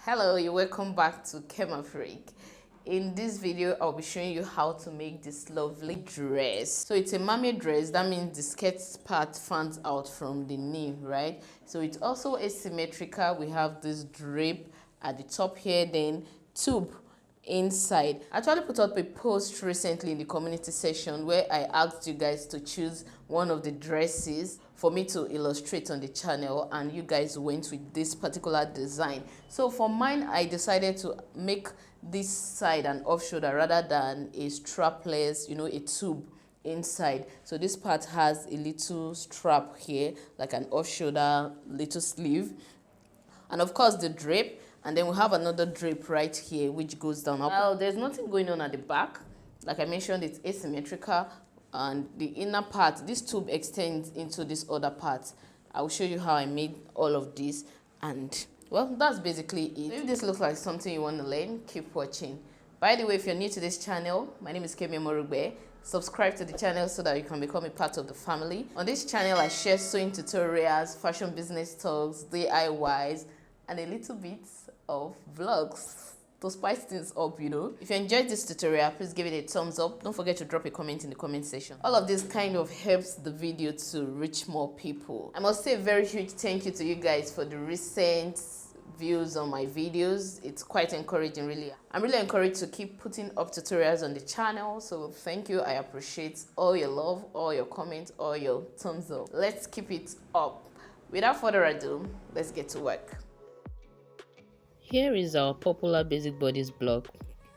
Hello, you're welcome back to Kemafrik. In this video, I'll be showing you how to make this lovely dress. So it's a mermaid dress. That means the skirt part fans out from the knee, right? So it's also asymmetrical. We have this drape at the top here, then tube inside. I actually put up a post recently in the community section where I asked you guys to choose one of the dresses for me to illustrate on the channel, and you guys went with this particular design. So for mine, I decided to make this side an off shoulder rather than a strapless, a tube inside. So this part has a little strap here, like an off shoulder little sleeve, and of course the drape, and then we have another drape right here which goes down. Well, there's nothing going on at the back. Like I mentioned, it's asymmetrical, and the inner part, this tube extends into this other part. I will show you how I made all of this, and well, that's basically it. If this looks like something you want to learn, keep watching. By the way, if you're new to this channel, my name is Kemafrik. Subscribe to the channel so that you can become a part of the family. On this channel, I share sewing tutorials, fashion business talks, DIYs, and a little bit of vlogs to spice things up, If you enjoyed this tutorial, please give it a thumbs up. Don't forget to drop a comment in the comment section. All of this kind of helps the video to reach more people. I must say a very huge thank you to you guys for the recent views on my videos. It's quite encouraging, really. I'm really encouraged to keep putting up tutorials on the channel, so thank you. I appreciate all your love, all your comments, all your thumbs up. Let's keep it up. Without further ado, let's get to work. Here is our popular basic bodice block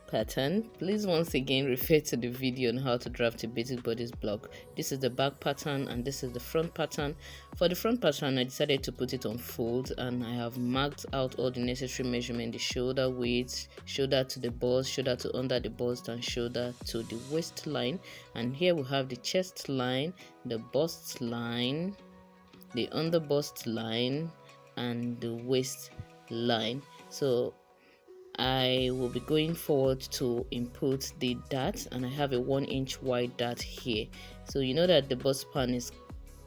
pattern. Please once again refer to the video on how to draft a basic bodice block. This is the back pattern and this is the front pattern. For the front pattern, I decided to put it on fold, and I have marked out all the necessary measurement: the shoulder width, shoulder to the bust, shoulder to under the bust, and shoulder to the waistline. And here we have the chest line, the bust line, the under bust line, and the waist line. So I will be going forward to input the dart, and I have a 1-inch wide dart here. So you know that the bust span is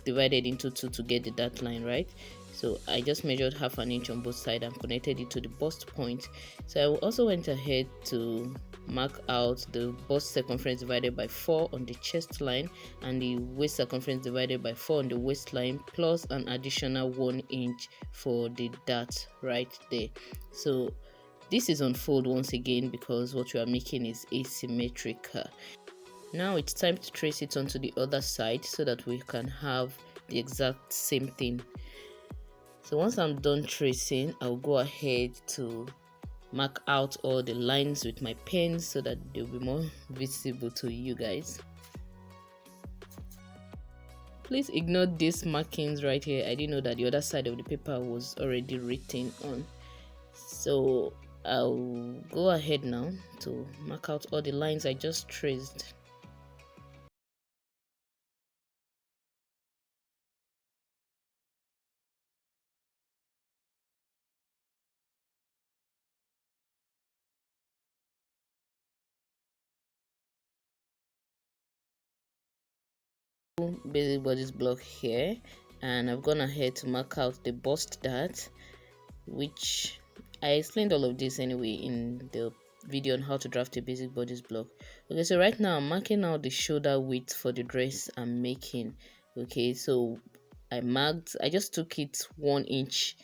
divided into two to get the dart line, right? So I just measured 1/2 inch on both sides and connected it to the bust point. So I also went ahead to mark out the bust circumference divided by 4 on the chest line and the waist circumference divided by 4 on the waistline, plus an additional 1 inch for the dart right there. So this is on fold once again because what we are making is asymmetrical. Now it's time to trace it onto the other side so that we can have the exact same thing. So once I'm done tracing, I'll go ahead to mark out all the lines with my pen so that they'll be more visible to you guys. Please ignore these markings right here. I didn't know that the other side of the paper was already written on. So I'll go ahead now to mark out all the lines I just traced. Basic bodice block here, and I've gone ahead to mark out the bust dart, which I explained all of this anyway in the video on how to draft a basic bodice block. Okay, so right now I'm marking out the shoulder width for the dress I'm making. Okay, so I just took it 1 inch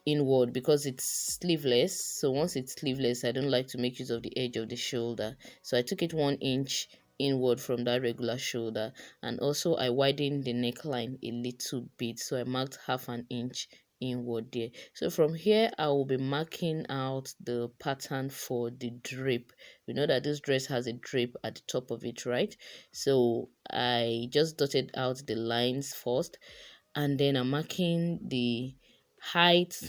inward because it's sleeveless. So once it's sleeveless, I don't like to make use of the edge of the shoulder, so I took it 1 inch inward from that regular shoulder, and also I widened the neckline a little bit, so I marked 1/2 inch inward there. So from here I will be marking out the pattern for the drape. We know that this dress has a drape at the top of it, right? So I just dotted out the lines first, and then I'm marking the height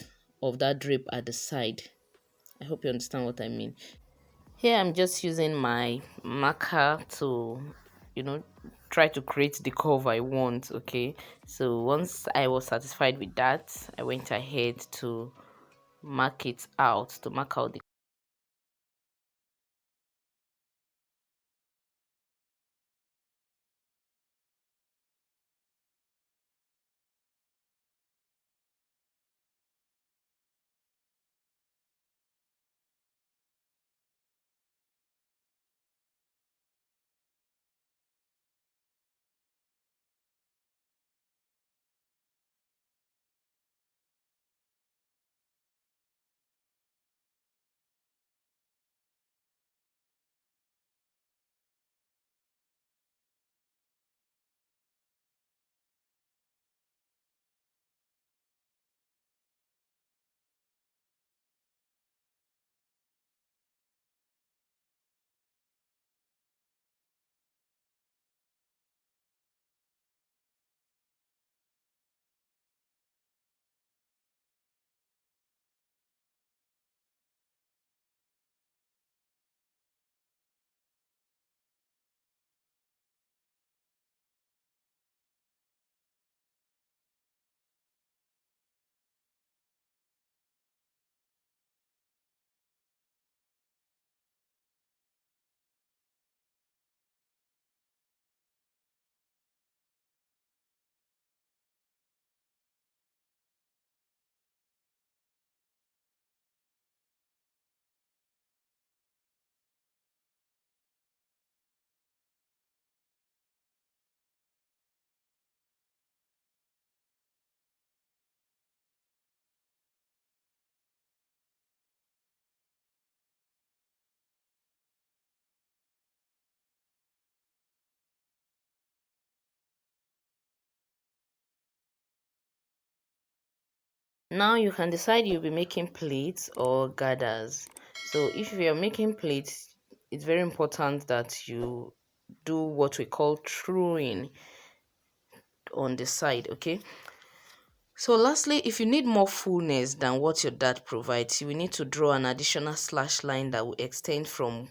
of that drape at the side. I hope you understand what I mean. Here I'm just using my marker to try to create the curve I want. Okay, so once I was satisfied with that, I went ahead to mark out the Now you can decide you'll be making pleats or gathers. So if you're making pleats, it's very important that you do what we call truing on the side, okay? So lastly, if you need more fullness than what your dart provides, you will need to draw an additional slash line that will extend from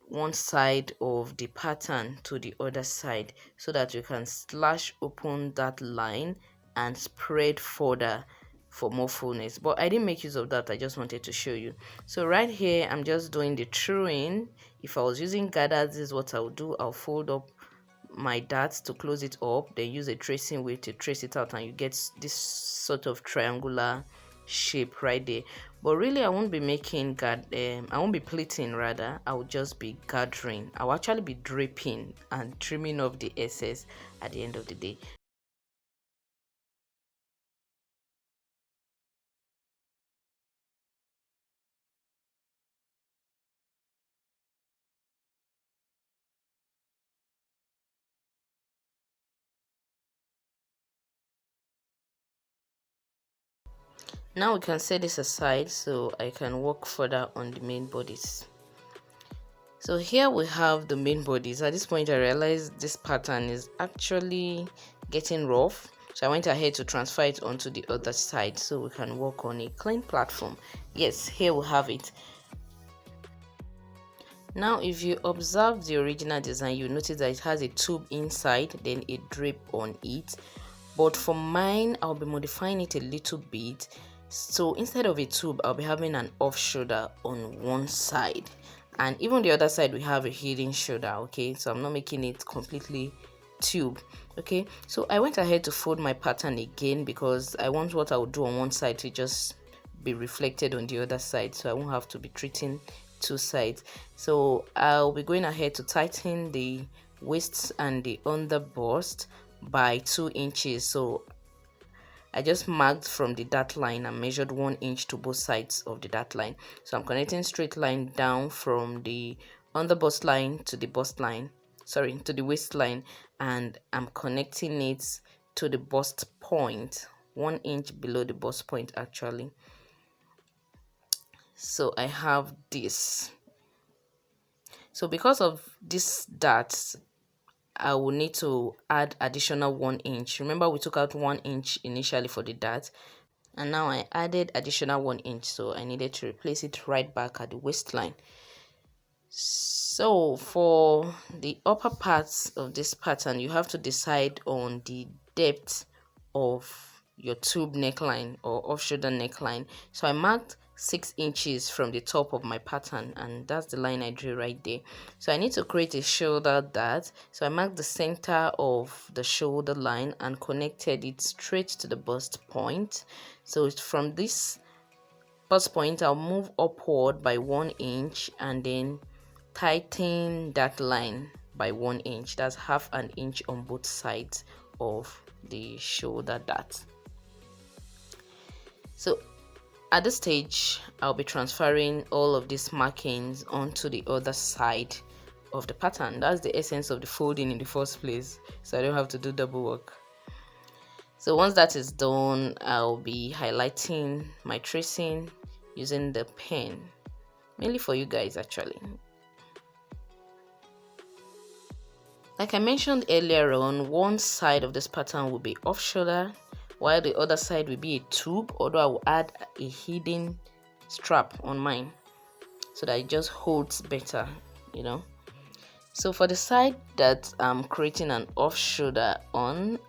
one side of the pattern to the other side, so that you can slash open that line and spread further for more fullness. But I didn't make use of that, I just wanted to show you. So right here I'm just doing the truing. If I was using gathers, this is what I'll do. I'll fold up my darts to close it up, then use a tracing wheel to trace it out, and you get this sort of triangular shape right there. But really I won't be making I won't be pleating, rather I will just be gathering. I'll actually be draping and trimming off the excess at the end of the day. Now we can set this aside so I can work further on the main bodice. So here we have the main bodice. At this point I realized this pattern is actually getting rough, so I went ahead to transfer it onto the other side so we can work on a clean platform. Yes, here we have it. Now if you observe the original design, you notice that it has a tube inside, then a drape on it. But for mine, I'll be modifying it a little bit. So instead of a tube, I'll be having an off shoulder on one side, and even the other side we have a hidden shoulder. Okay, so I'm not making it completely tube. Okay, so I went ahead to fold my pattern again because I want what I would do on one side to just be reflected on the other side, so I won't have to be treating two sides. So I'll be going ahead to tighten the waist and the under bust by 2 inches. So I just marked from the dart line and measured 1 inch to both sides of the dart line. So I'm connecting straight line down from the under bust line to the bust line, sorry, to the waistline, and I'm connecting it to the bust point, 1 inch below the bust point actually. So I have this. So because of this dart, I will need to add additional 1 inch. Remember we took out 1 inch initially for the dart, and now I added additional 1 inch, so I needed to replace it right back at the waistline. So for the upper parts of this pattern, you have to decide on the depth of your tube neckline or off shoulder neckline. So I marked 6 inches from the top of my pattern, and that's the line I drew right there. So I need to create a shoulder dart, so I marked the center of the shoulder line and connected it straight to the bust point. So from this bust point I'll move upward by 1 inch and then tighten that line by 1 inch. That's half an inch on both sides of the shoulder dart. So at this stage, I'll be transferring all of these markings onto the other side of the pattern. That's the essence of the folding in the first place, so I don't have to do double work. So once that is done, I'll be highlighting my tracing using the pen, mainly for you guys actually. Like I mentioned earlier on, one side of this pattern will be off shoulder, while the other side will be a tube, although I will add a hidden strap on mine so that it just holds better, you know. So for the side that I'm creating an off shoulder on,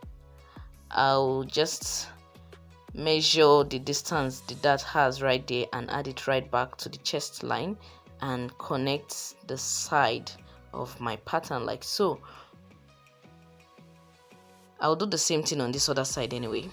I'll just measure the distance the dart has right there and add it right back to the chest line and connect the side of my pattern like so. I'll do the same thing on this other side anyway.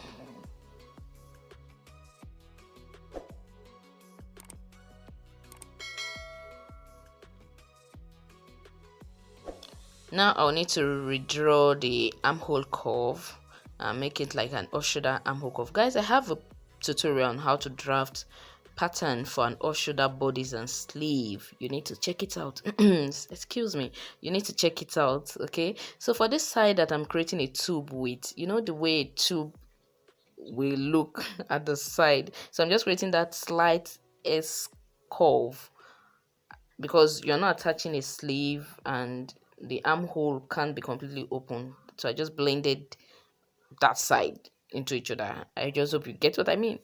Now I'll need to redraw the armhole curve and make it like an off shoulder armhole curve. Guys, I have a tutorial on how to draft pattern for an off shoulder bodice and sleeve. You need to check it out. Excuse me, you need to check it out. Okay, so for this side that I'm creating a tube with, you know the way a tube will look at the side. So I'm just creating that slight S curve because you're not attaching a sleeve and the armhole can't be completely open. So I just blended that side into each other. I just hope you get what I mean.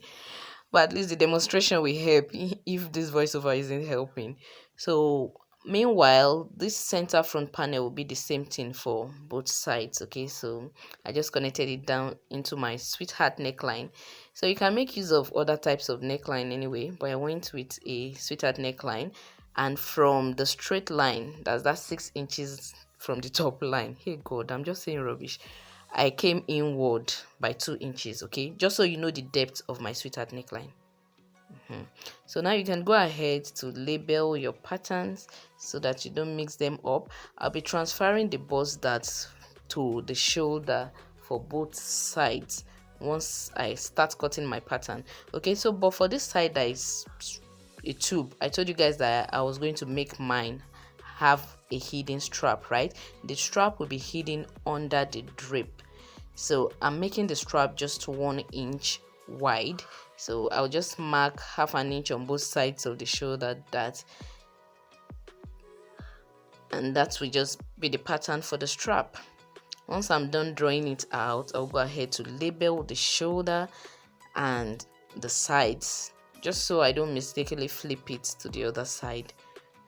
But at least the demonstration will help if this voiceover isn't helping. So meanwhile, this center front panel will be the same thing for both sides. Okay, so I just connected it down into my sweetheart neckline. So you can make use of other types of neckline anyway, but I went with a sweetheart neckline, and from the straight line, that's 6 inches from the top line. Hey God, I'm just saying rubbish. I came inward by 2 inches, okay, just so you know the depth of my sweetheart neckline. So now you can go ahead to label your patterns so that you don't mix them up. I'll be transferring the bust dart to the shoulder for both sides once I start cutting my pattern. Okay, so but for this side that is a tube, I told you guys that I was going to make mine have a hidden strap, right? The strap will be hidden under the drape. So I'm making the strap just 1 inch wide. So I'll just mark 1/2 inch on both sides of the shoulder, and that will just be the pattern for the strap. Once I'm done drawing it out, I'll go ahead to label the shoulder and the sides, just so I don't mistakenly flip it to the other side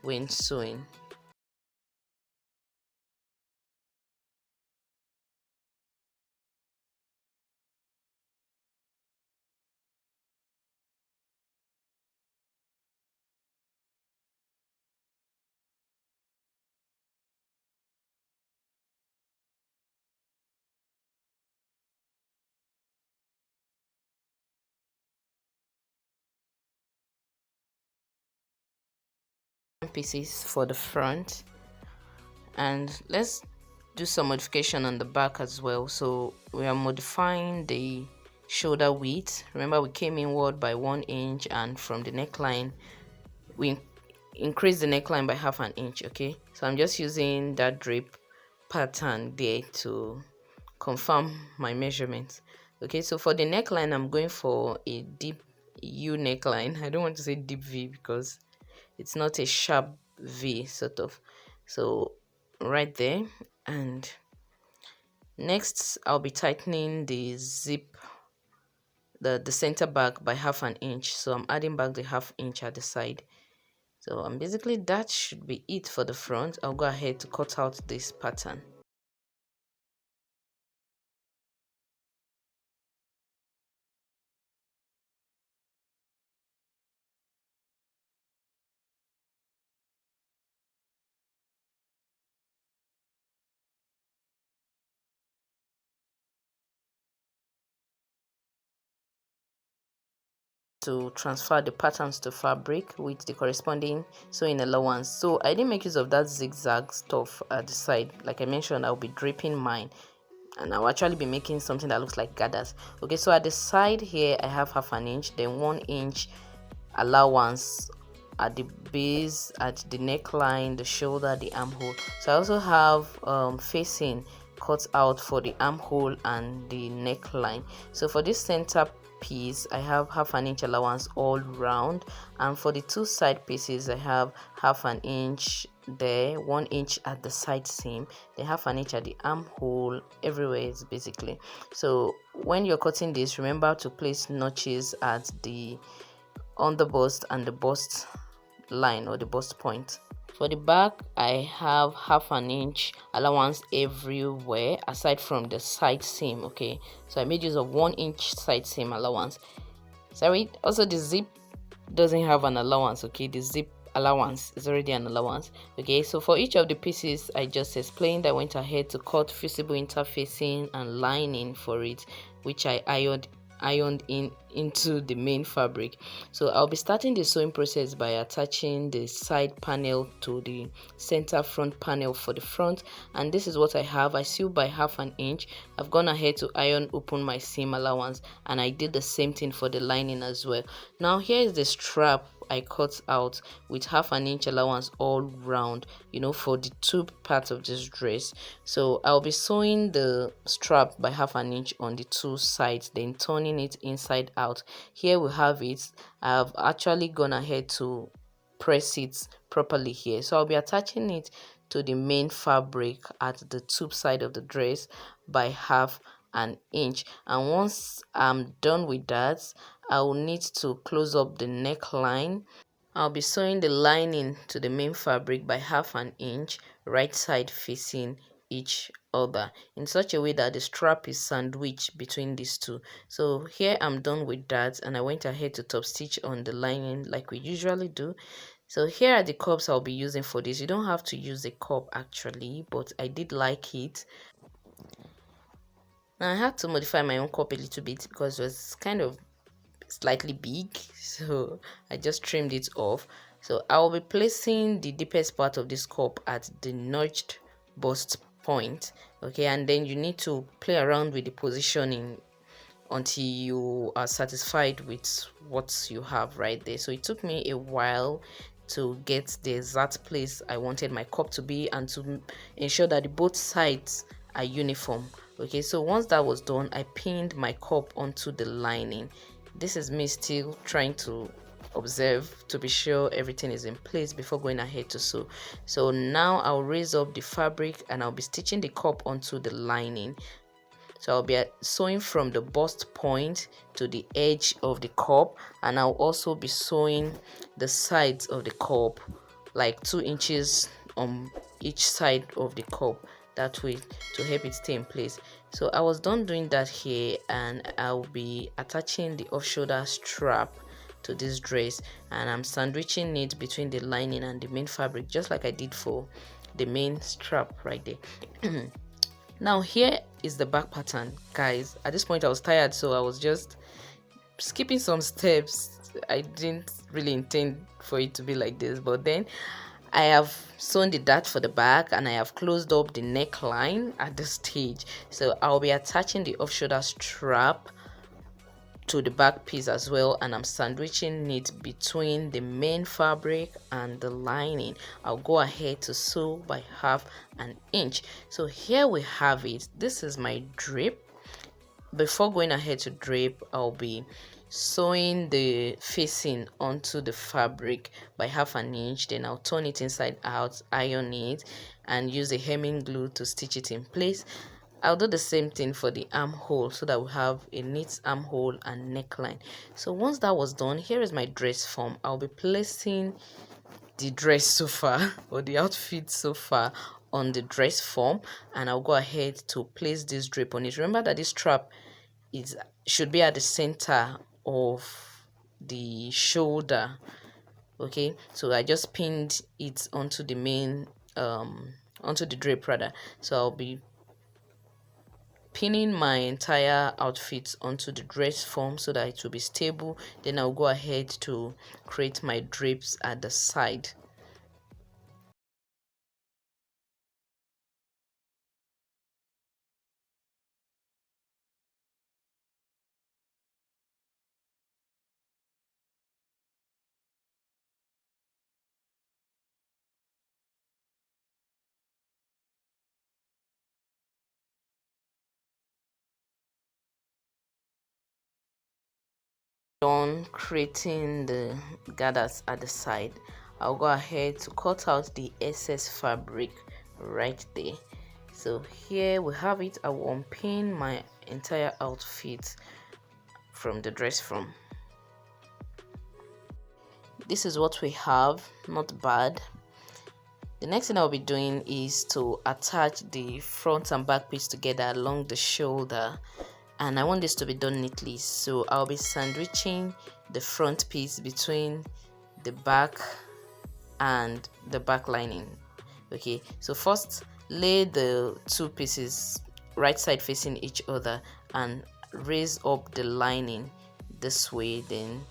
when sewing. Pieces for the front, and let's do some modification on the back as well. So we are modifying the shoulder width. Remember, we came inward by 1 inch, and from the neckline we increase the neckline by 1/2 inch. Okay, so I'm just using that drape pattern there to confirm my measurements. Okay, so for the neckline, I'm going for a deep U neckline. I don't want to say deep V because it's not a sharp V sort of. So right there, and next I'll be tightening the zip, the center back by 1/2 inch. So I'm adding back the 1/2 inch at the side. So basically that should be it for the front. I'll go ahead to cut out this pattern. To transfer the patterns to fabric with the corresponding sewing allowance. So I didn't make use of that zigzag stuff at the side. Like I mentioned, I'll be draping mine, and I'll actually be making something that looks like gathers. Okay, so at the side here I have 1/2 inch, then 1 inch allowance at the base, at the neckline, the shoulder, the armhole. So I also have facing cut out for the armhole and the neckline. So for this center piece I have 1/2 inch allowance all round, and for the two side pieces I have 1/2 inch there, 1 inch at the side seam, then 1/2 inch at the armhole, everywhere is basically. So when you're cutting this, remember to place notches at the on the bust and the bust line or the bust point. For the back I have 1/2 inch allowance everywhere aside from the side seam. Okay, so I made use of 1 inch side seam allowance. Sorry, also the zip doesn't have an allowance. Okay, the zip allowance is already an allowance. Okay, so for each of the pieces I just explained, I went ahead to cut fusible interfacing and lining for it, which I ironed in into the main fabric. So I'll be starting the sewing process by attaching the side panel to the center front panel for the front, and this is what I have. I sew by 1/2 inch. I've gone ahead to iron open my seam allowance, and I did the same thing for the lining as well. Now here is the strap I cut out with 1/2 inch allowance all round, you know, for the two parts of this dress. So I'll be sewing the strap by 1/2 inch on the two sides, then turning it inside out. Here we have it. I've actually gone ahead to press it properly here, so I'll be attaching it to the main fabric at the tube side of the dress by 1/2 inch. And once I'm done with that, I will need to close up the neckline. I'll be sewing the lining to the main fabric by 1/2 inch, right side facing each other, in such a way that the strap is sandwiched between these two. So here I'm done with that, and I went ahead to top stitch on the lining like we usually do. So here are the cups I'll be using for this. You don't have to use a cup actually, but I did like it. Now I had to modify my own cup a little bit because it was kind of slightly big, so I just trimmed it off. So I will be placing the deepest part of this cup at the notched bust point, okay, and then you need to play around with the positioning until you are satisfied with what you have right there. So it took me a while to get the exact place I wanted my cup to be, and to ensure that both sides are uniform. Okay, so once that was done, I pinned my cup onto the lining. This is me still trying to observe to be sure everything is in place before going ahead to sew. So now I'll raise up the fabric and I'll be stitching the cup onto the lining. So I'll be sewing from the bust point to the edge of the cup, and I'll also be sewing the sides of the cup, like 2 inches on each side of the cup, that way to help it stay in place. So I was done doing that here, and I'll be attaching the off-shoulder strap to this dress, and I'm sandwiching it between the lining and the main fabric, just like I did for the main strap right there. Now here is the back pattern, guys. At this point I was tired, so I was just skipping some steps. I didn't really intend for it to be like this, but then I have sewn the dart for the back, and I have closed up the neckline at this stage. So I'll be attaching the off-shoulder strap to the back piece as well, and I'm sandwiching it between the main fabric and the lining. I'll go ahead to sew by 1/2 inch. So here we have it. This is my drape. Before going ahead to drape, I'll be sewing the facing onto the fabric by 1/2 inch, then I'll turn it inside out, iron it, and use a hemming glue to stitch it in place. I'll do the same thing for the armhole, so that we have a neat armhole and neckline. So once that was done, here is my dress form. I'll be placing the dress so far, or the outfit so far, on the dress form, and I'll go ahead to place this drape on it. Remember that this strap should be at the center of the shoulder. Okay, so I just pinned it onto the main onto the drape rather. So I'll be pinning my entire outfit onto the dress form so that it will be stable. Then I'll go ahead to create my drapes at the side. Done creating the gathers at the side, I'll go ahead to cut out the excess fabric right there. So here we have it. I will unpin my entire outfit from the dress form. This is what we have, not bad. The next thing I'll be doing is to attach the front and back piece together along the shoulder, and I want this to be done neatly. So I'll be sandwiching the front piece between the back and the back lining. Okay, so first lay the two pieces right side facing each other and raise up the lining. this way, then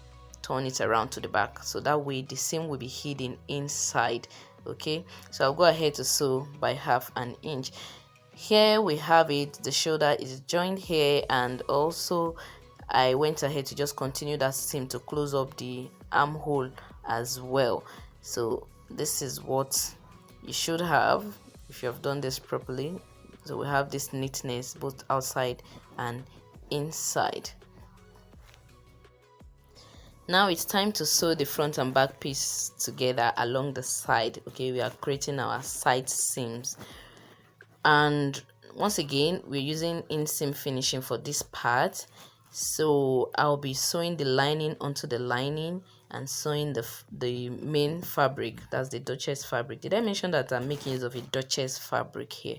turn it around to the back, so that way the seam will be hidden inside. Okay, so I'll go ahead to sew by 1/2 inch. Here we have it, the shoulder is joined here, and also I went ahead to just continue that seam to close up the armhole as well. So this is what you should have if you have done this properly. So we have this neatness both outside and inside. Now it's time to sew the front and back piece together along the side. Okay, we are creating our side seams, and once again we're using inseam finishing for this part. So I'll be sewing the lining onto the lining and sewing the main fabric, that's the Duchess fabric. Did I mention that I'm making use of a Duchess fabric here?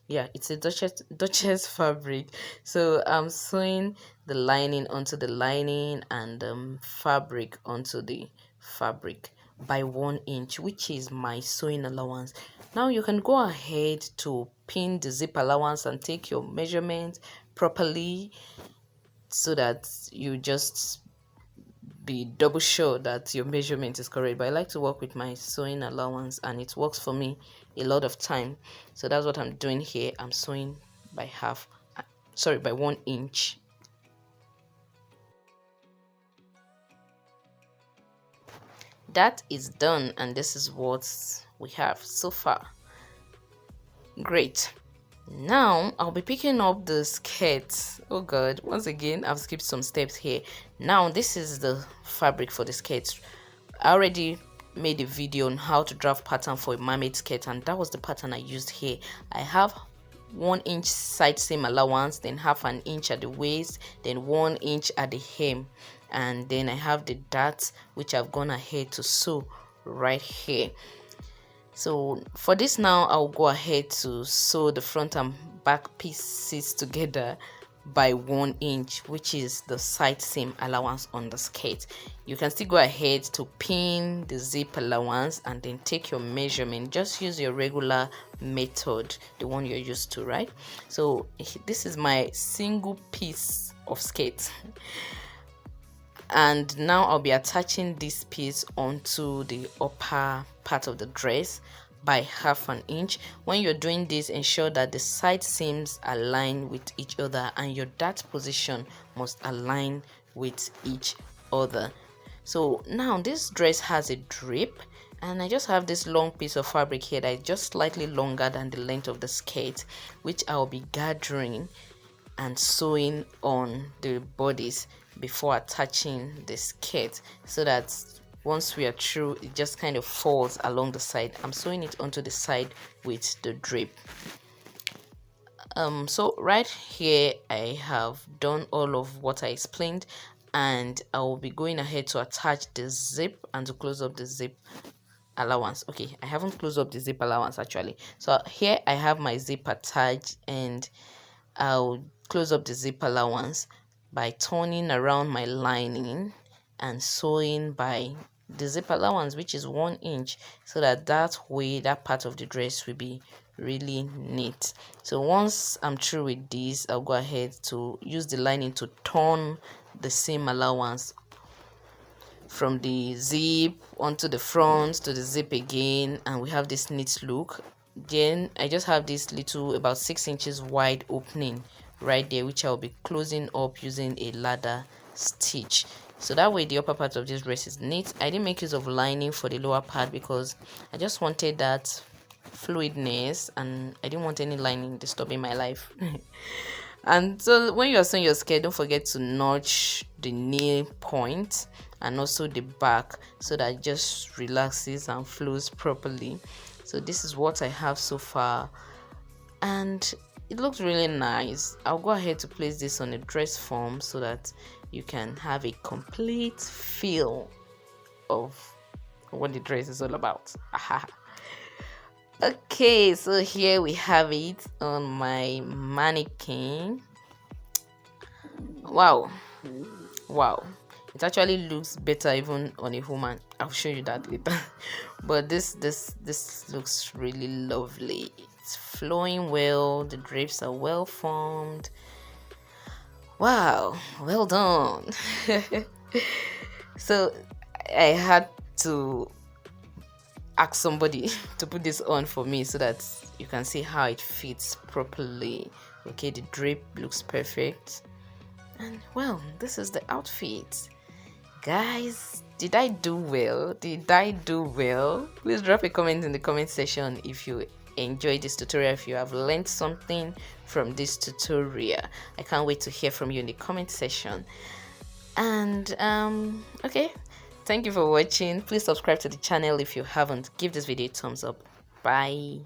Yeah, it's a Duchess fabric. So I'm sewing the lining onto the lining and fabric onto the fabric by 1 inch, which is my sewing allowance. Now you can go ahead to pin the zip allowance and take your measurement properly, so that you just be double sure that your measurement is correct. But I like to work with my sewing allowance, and it works for me a lot of time. So that's what I'm doing here. I'm sewing by by 1 inch. That is done, and this is what we have so far. Great. Now I'll be picking up the skirt. Oh god, once again I've skipped some steps here. Now this is the fabric for the skirt. I already made a video on how to draft pattern for a mermaid skirt, and that was the pattern I used here. I have 1 inch side seam allowance, then 1/2 inch at the waist, then 1 inch at the hem, and then I have the darts which I've gone ahead to sew right here. So for this now, I'll go ahead to sew the front and back pieces together by 1 inch, which is the side seam allowance on the skirt. You can still go ahead to pin the zip allowance and then take your measurement. Just use your regular method, the one you're used to, right? So this is my single piece of skirt. And now I'll be attaching this piece onto the upper part of the dress by 1/2 inch. When you're doing this, ensure that the side seams align with each other and your dart position must align with each other. So now this dress has a drape, and I just have this long piece of fabric here that is just slightly longer than the length of the skirt, which I'll be gathering and sewing on the bodice before attaching the skirt, so that once we are through, it just kind of falls along the side. I'm sewing it onto the side with the drape. So right here I have done all of what I explained, and I will be going ahead to attach the zip and to close up the zip allowance. Okay, I haven't closed up the zip allowance actually. So here I have my zip attached, and I'll close up the zip allowance by turning around my lining and sewing by the zip allowance, which is 1 inch, so that way that part of the dress will be really neat. So once I'm through with this, I'll go ahead to use the lining to turn the seam allowance from the zip onto the front to the zip again, and we have this neat look. Then I just have this little about 6 inches wide opening right there, which I'll be closing up using a ladder stitch, so that way the upper part of this dress is neat. I didn't make use of lining for the lower part because I just wanted that fluidness and I didn't want any lining disturbing my life. And so when you are sewing your skirt, don't forget to notch the knee point and also the back, so that it just relaxes and flows properly. So this is what I have so far, and it looks really nice. I'll go ahead to place this on a dress form so that you can have a complete feel of what the dress is all about. Okay, so here we have it on my mannequin. Wow, it actually looks better even on a woman. I'll show you that later. But this looks really lovely. It's flowing well, the drapes are well formed. Wow, well done. So I had to ask somebody to put this on for me so that you can see how it fits properly. Okay, the drape looks perfect. And well, this is the outfit. Guys, did I do well? Did I do well? Please drop a comment in the comment section if you enjoyed this tutorial, if you have learned something from this tutorial. I can't wait to hear from you in the comment section. And okay, thank you for watching. Please subscribe to the channel if you haven't. Give this video a thumbs up. Bye.